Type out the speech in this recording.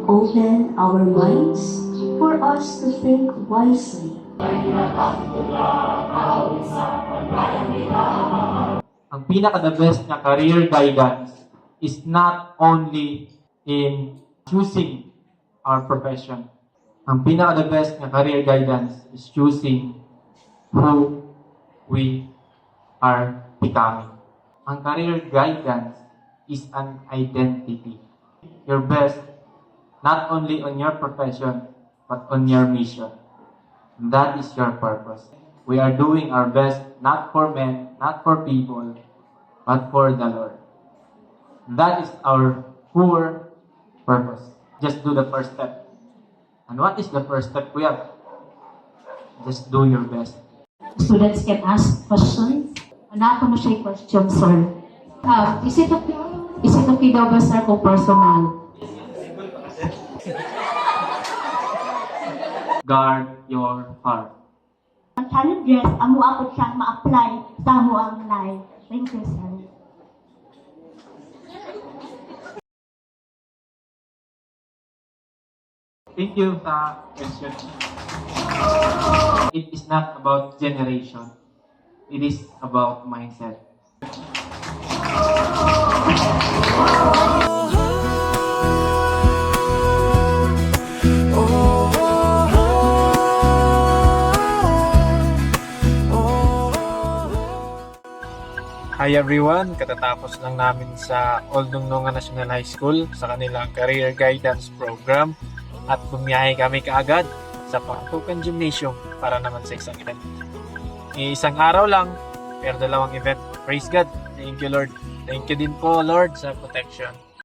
open our minds for us to think wisely. Ang pinaka-the best na career guidance is not only in choosing our profession. Ang pinaka-the best na career guidance is choosing who we are becoming. Ang career guidance is an identity. Your best, not only on your profession, but on your mission. That is your purpose. We are doing our best, not for men, not for people, but for the Lord. That is our core purpose. Just do the first step. And what is the first step we have? Just do your best. Students can ask questions. Anak, ano siya question, sir? Is it okay daw ba, sir, kung personal? Guard your heart. Ang challenges, amo ako siyang ma-apply sa amo ang life. Thank you, sir. Thank you sa question. It is not about generation. It is about mindset. Hi everyone! Katatapos lang namin sa Old Nungnungan National High School sa kanilang Career Guidance Program at bumiyahe kami kaagad sa Pangatukan Gymnasium para naman sa isang event. Isang araw lang, pero dalawang event. Praise God! Thank you Lord! Thank you din po Lord sa protection.